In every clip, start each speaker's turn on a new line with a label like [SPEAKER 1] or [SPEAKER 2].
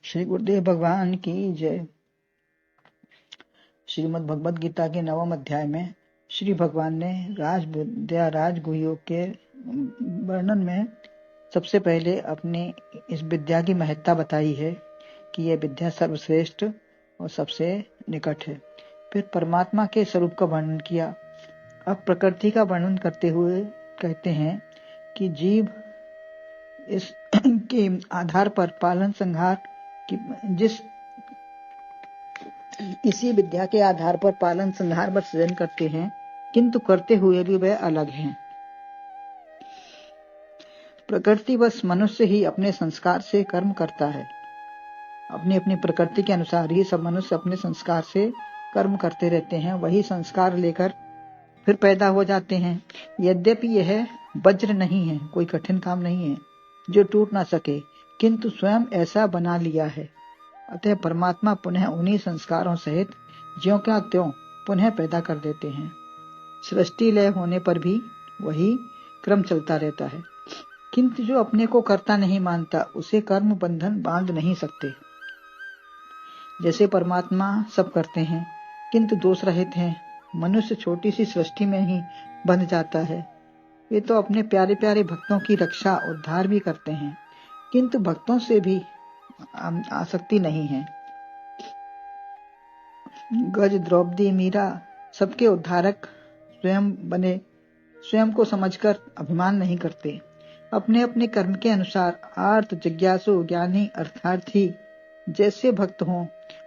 [SPEAKER 1] श्री गुरुदेव भगवान की जय। श्रीमद् भगवद गीता के 9वें अध्याय में श्री भगवान ने राजविद्या राजगुह योग के वर्णन में सबसे पहले अपनी इस विद्या की महत्ता बताई है कि यह विद्या सर्वश्रेष्ठ और सबसे निकट है। फिर परमात्मा के स्वरूप का वर्णन किया। अब प्रकृति का वर्णन करते हुए कहते हैं कि जीव इस के आधार पर पालन संहार इसी विद्या के आधार पर पालन संहार व सृजन करते हैं, किंतु करते हुए भी वह अलग हैं। प्रकृतिवश मनुष्य ही अपने संस्कार से कर्म करता है। अपनी अपनी प्रकृति के अनुसार ही सब मनुष्य अपने संस्कार से कर्म करते रहते हैं। वही संस्कार लेकर फिर पैदा हो जाते हैं। यद्यपि यह वज्र नहीं है, कोई कठिन काम नहीं है जो टूट ना सके, किंतु स्वयं ऐसा बना लिया है। अतः परमात्मा पुनः उन्हीं संस्कारों सहित ज्यों क्या त्यों पुनः पैदा कर देते हैं। सृष्टि लय होने पर भी वही क्रम चलता रहता है, किंतु जो अपने को कर्ता नहीं मानता उसे कर्म बंधन बांध नहीं सकते। जैसे परमात्मा सब करते हैं किंतु दोष रहित हैं, मनुष्य छोटी सी सृष्टि में ही बंध जाता है। वे तो अपने प्यारे प्यारे भक्तों की रक्षा उद्धार भी करते हैं, किंतु भक्तों से भी आसक्ति नहीं है। गज, द्रौपदी, मीरा सबके उद्धारक स्वयं बने, स्वयं को समझकर अभिमान नहीं करते। अपने अपने कर्म के अनुसार आर्त, जिज्ञासु, ज्ञानी, अर्थार्थी जैसे भक्त हों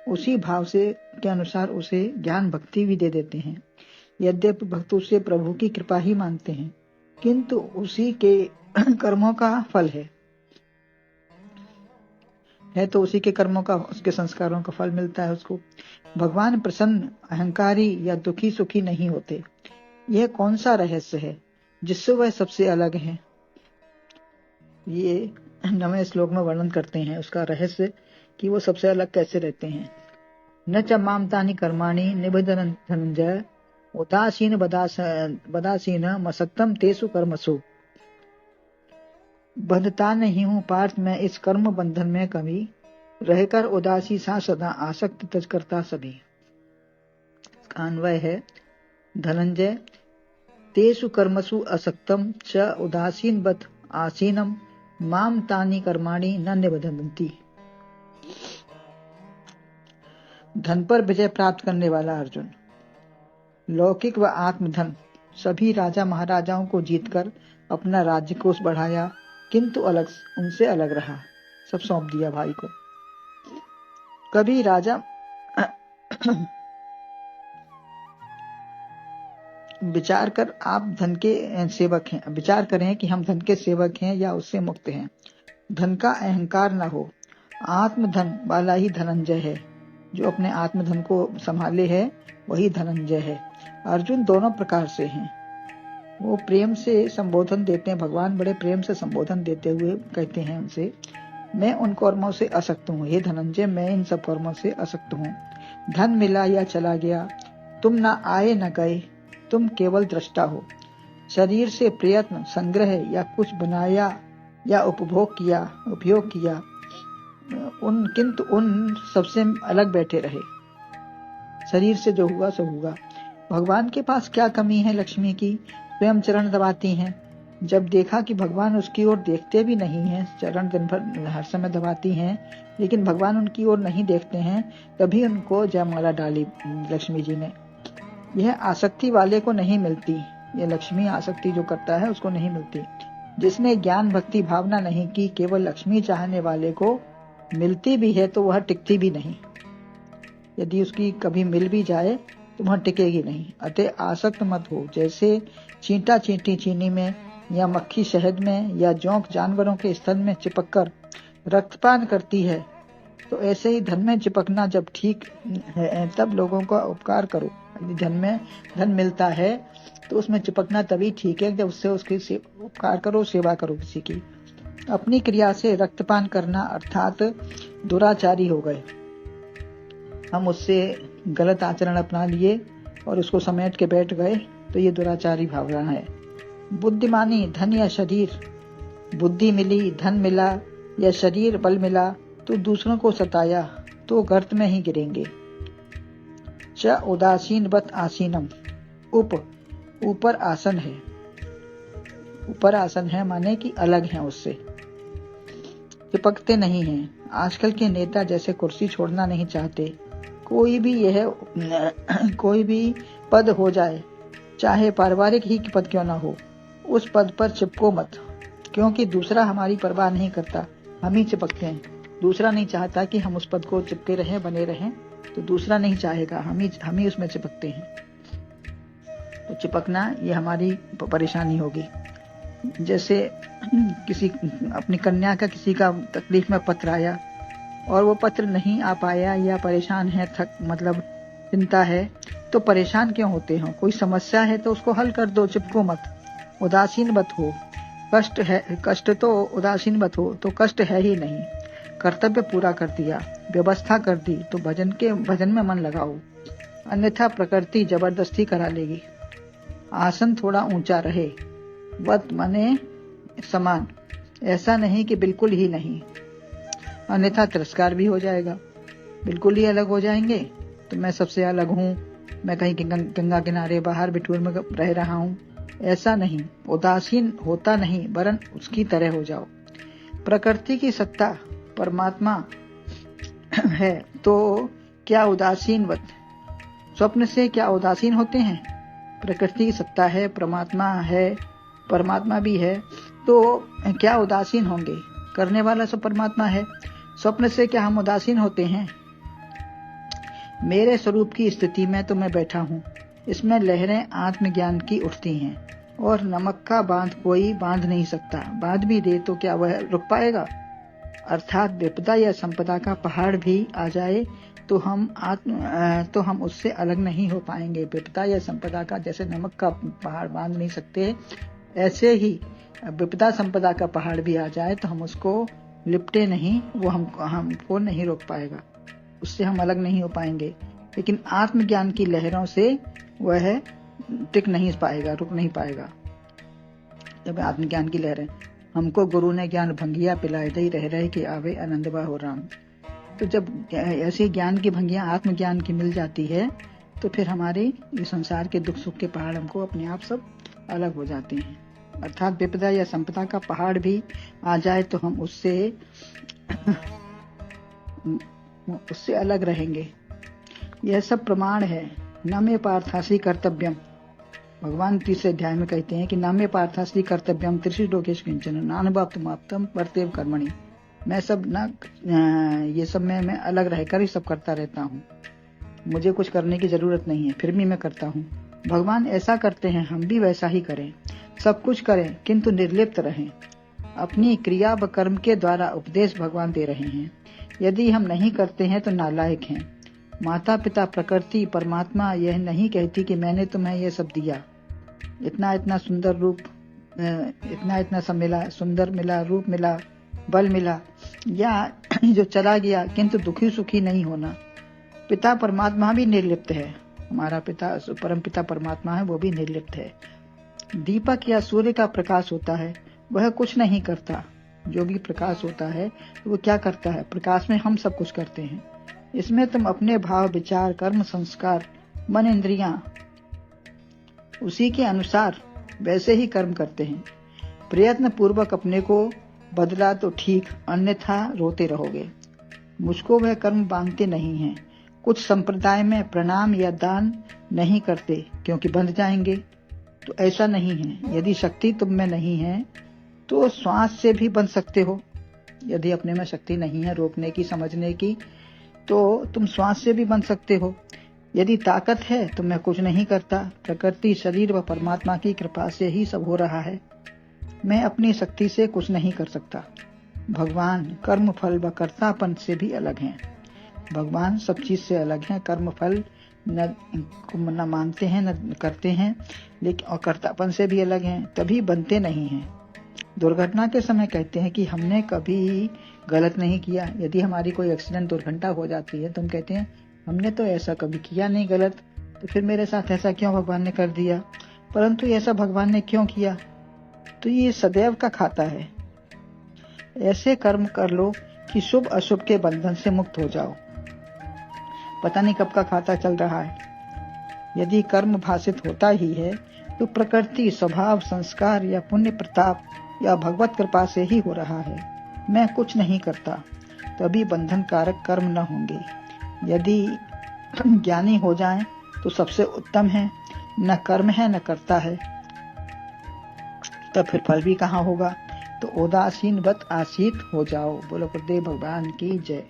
[SPEAKER 1] उसी भाव से के अनुसार उसे ज्ञान भक्ति भी दे देते हैं। यद्यपि भक्त उसे प्रभु की कृपा ही मानते हैं, किंतु उसी के कर्मों का फल है तो उसी के कर्मों का, उसके संस्कारों का फल मिलता है उसको। भगवान प्रसन्न, अहंकारी या दुखी सुखी नहीं होते। यह कौन सा रहस्य है जिससे वह सबसे अलग है? ये 9वें श्लोक में वर्णन करते हैं उसका रहस्य कि वो सबसे अलग कैसे रहते हैं। न च मामतानि कर्माणि निबधन धनंजय उदासीन बदासीन मसक्तम तेसु कर्मसु। बंधता नहीं हूं पार्थ मैं इस कर्म बंधन में कभी, रहकर उदासी सा सदा आसक्त तज करता सभी। इसका अन्वय है धनंजय तेसु कर्मसु असक्तम च उदासीन बद आसीनम माम तानि कर्माणि न निबधन्ति। धन पर विजय प्राप्त करने वाला अर्जुन, लौकिक व आत्मधन सभी राजा महाराजाओं को जीतकर अपना राज्य कोष बढ़ाया, किंतु उनसे अलग रहा, सब सौंप दिया भाई को। कभी राजा विचार कर आप धन के सेवक हैं, विचार करें कि हम धन के सेवक हैं या उससे मुक्त हैं। धन का अहंकार न हो। आत्मधन वाला ही धनंजय है, जो अपने आत्मधन को संभाले है वही धनंजय है। अर्जुन दोनों प्रकार से हैं। वो प्रेम से संबोधन देते हैं, भगवान बड़े प्रेम से संबोधन देते हुए कहते हैं उनसे, मैं उन कर्मों से असक्त हूँ, हे धनंजय मैं इन सब कर्मों से असक्त हूँ। धन मिला या चला गया, तुम न आए न गए, तुम केवल दृष्टा हो। शरीर से प्रयत्न, संग्रह या कुछ बनाया या उपयोग किया किंतु उन सबसे अलग बैठे रहे। शरीर से जो हुआ सो हुआ। भगवान के पास क्या कमी है लक्ष्मी की, स्वयं चरण दबाती हैं। जब देखा कि भगवान उसकी ओर देखते भी नहीं हैं, चरण दिन भर हर समय दबाती हैं लेकिन भगवान उनकी ओर नहीं देखते हैं, तभी उनको जयमाला डाली लक्ष्मी जी ने। यह आसक्ति वाले को नहीं मिलती, यह लक्ष्मी आसक्ति जो करता है उसको नहीं मिलती। जिसने ज्ञान भक्ति भावना नहीं की, केवल लक्ष्मी चाहने वाले को मिलती भी है तो वह टिकती भी नहीं। यदि उसकी कभी मिल भी जाए तो वह टिकेगी नहीं। अतः आसक्त मत हो। जैसे चींटा चींटी चीनी में या मक्खी शहद में या जोंक जानवरों के स्तन में चिपककर रक्तपान करती है, तो ऐसे ही धन में चिपकना जब ठीक है तब लोगों का उपकार करो। यदि धन मिलता है तो उसमें चिपकना तभी ठीक है जब उससे उसकी उपकार करो, सेवा करो किसी की। अपनी क्रिया से रक्तपान करना अर्थात दुराचारी हो गए। हम उससे गलत आचरण अपना लिए और उसको समेट के बैठ गए, तो ये दुराचारी भावना है। बुद्धिमानी धन या शरीर, बुद्धि मिली, धन मिला या शरीर बल मिला तो दूसरों को सताया तो गर्त में ही गिरेंगे। च उदासीनवत आसीनम, ऊपर आसन है, ऊपर आसन है माने कि अलग है, उससे चिपकते नहीं हैं। आजकल के नेता जैसे कुर्सी छोड़ना नहीं चाहते। कोई भी पद हो जाए, चाहे पारिवारिक ही पद क्यों ना हो, उस पद पर चिपको मत, क्योंकि दूसरा हमारी परवाह नहीं करता, हम ही चिपकते हैं। दूसरा नहीं चाहता कि हम उस पद को चिपके रहें, बने रहें, तो दूसरा नहीं चाहेगा, हम ही उसमें चिपकते हैं। तो चिपकना ये हमारी परेशानी होगी। जैसे किसी अपनी कन्या का किसी का तकलीफ में पत्र आया और वो पत्र नहीं आ पाया या परेशान है, मतलब चिंता है, तो परेशान क्यों होते हो? कोई समस्या है तो उसको हल कर दो, चिपको मत, उदासीन मत हो। कष्ट तो उदासीन मत हो, तो कष्ट है ही नहीं। कर्तव्य पूरा कर दिया, व्यवस्था कर दी, तो भजन में मन लगाओ, अन्यथा प्रकृति जबरदस्ती करा लेगी। आसन थोड़ा ऊंचा रहे, वत माने समान, ऐसा नहीं कि बिल्कुल ही नहीं, अन्यथा तिरस्कार भी हो जाएगा। बिल्कुल ही अलग हो जाएंगे तो मैं सबसे अलग हूँ, मैं कहीं गंगा किनारे बाहर बिठूर में रह रहा हूँ, ऐसा नहीं। उदासीन होता नहीं, वरन उसकी तरह हो जाओ। प्रकृति की सत्ता परमात्मा है, तो क्या उदासीन स्वप्न से क्या उदासीन होते हैं? प्रकृति की सत्ता है, परमात्मा है, परमात्मा भी है, तो क्या उदासीन होंगे? करने वाला सब परमात्मा है। स्वप्न से क्या हम उदासीन होते हैं? मेरे स्वरूप की स्थिति में तो मैं बैठा हूँ, इसमें लहरें आत्मज्ञान की उठती हैं, और नमक का बांध कोई बांध नहीं सकता। बांध भी दे तो क्या वह रुक पाएगा? अर्थात विपदा या संपदा का पहाड़ भी आ जाए तो हम उससे अलग नहीं हो पाएंगे। विपदा या संपदा का, जैसे नमक का पहाड़ बांध नहीं सकते, ऐसे ही विपदा संपदा का पहाड़ भी आ जाए तो हम उसको लिपटे नहीं, वो हमको नहीं रोक पाएगा, उससे हम अलग नहीं हो पाएंगे। लेकिन आत्मज्ञान की लहरों से वह टिक नहीं पाएगा, रुक नहीं पाएगा। जब आत्मज्ञान की लहरें, हमको गुरु ने ज्ञान भंगिया पिलाए दई, रह रहे कि आवे आनंदवा हो राम। तो जब ऐसी ज्ञान की भंगिया आत्मज्ञान की मिल जाती है, तो फिर हमारे ये संसार के दुख सुख के पहाड़ हमको अपने आप सब अलग हो जाते हैं। अर्थात विपदा या संपदा का पहाड़ भी आ जाए तो हम उससे अलग रहेंगे। यह सब प्रमाण है। न मे पार्थासी कर्तव्यम, भगवान तीसरे अध्याय में कहते हैं कि न मे पार्थासी कर्तव्यम त्रिषु लोकेषु किंचन नानुभावमाप्तं वर्तेव कर्मणि। मैं सब ये सब मैं अलग रहकर ही सब करता रहता हूँ, मुझे कुछ करने की जरूरत नहीं है, फिर भी मैं करता हूँ। भगवान ऐसा करते हैं, हम भी वैसा ही करें, सब कुछ करें किंतु निर्लिप्त रहें। अपनी क्रिया व कर्म के द्वारा उपदेश भगवान दे रहे हैं। यदि हम नहीं करते हैं तो नालायक हैं। माता पिता, प्रकृति, परमात्मा यह नहीं कहती कि मैंने तुम्हें यह सब दिया, इतना सुंदर रूप, इतना सब मिला, सुंदर मिला, रूप मिला, बल मिला, या जो चला गया, किंतु दुखी सुखी नहीं होना। पिता परमात्मा भी निर्लिप्त है, हमारा पिता परम पिता परमात्मा है, वो भी निर्लिप्त है। दीपक या सूर्य का प्रकाश होता है, वह कुछ नहीं करता। जो भी प्रकाश होता है वो क्या करता है? प्रकाश में हम सब कुछ करते हैं। इसमें तुम अपने भाव, विचार, कर्म, संस्कार, मन, इंद्रियां उसी के अनुसार वैसे ही कर्म करते हैं। प्रयत्न पूर्वक अपने को बदला तो ठीक, अन्यथा रोते रहोगे। मुझको वह कर्म बांधते नहीं हैं। कुछ संप्रदाय में प्रणाम या दान नहीं करते क्योंकि बंध जाएंगे, तो ऐसा नहीं है। यदि शक्ति तुम में नहीं है तो श्वास से भी बंध सकते हो। यदि अपने में शक्ति नहीं है रोकने की, समझने की, तो तुम श्वास से भी बंध सकते हो। यदि ताकत है तो मैं कुछ नहीं करता, प्रकृति, शरीर व परमात्मा की कृपा से ही सब हो रहा है। मैं अपनी शक्ति से कुछ नहीं कर सकता। भगवान कर्म फल व कर्तापन से भी अलग हैं। भगवान सब चीज से अलग हैं। कर्म फल न मानते हैं, न करते हैं, लेकिन और कर्तापन से भी अलग हैं, तभी बनते नहीं हैं। दुर्घटना के समय कहते हैं कि हमने कभी गलत नहीं किया। यदि हमारी कोई एक्सीडेंट, दुर्घटना हो जाती है तो हम कहते हैं हमने तो ऐसा कभी किया नहीं गलत, तो फिर मेरे साथ ऐसा क्यों भगवान ने कर दिया। परंतु ऐसा भगवान ने क्यों किया? तो ये सदैव का खाता है। ऐसे कर्म कर लो कि शुभ अशुभ के बंधन से मुक्त हो जाओ। पता नहीं कब का खाता चल रहा है। यदि कर्म भाषित होता ही है तो प्रकृति, स्वभाव, संस्कार या पुण्य प्रताप या भगवत कृपा से ही हो रहा है। मैं कुछ नहीं करता, तभी बंधन कारक कर्म न होंगे। यदि ज्ञानी हो जाएं तो सबसे उत्तम है। न कर्म है न करता है, तब फिर फल भी कहाँ होगा। तो उदासीन वत आसीत हो जाओ। बोलो गुरुदेव भगवान की जय।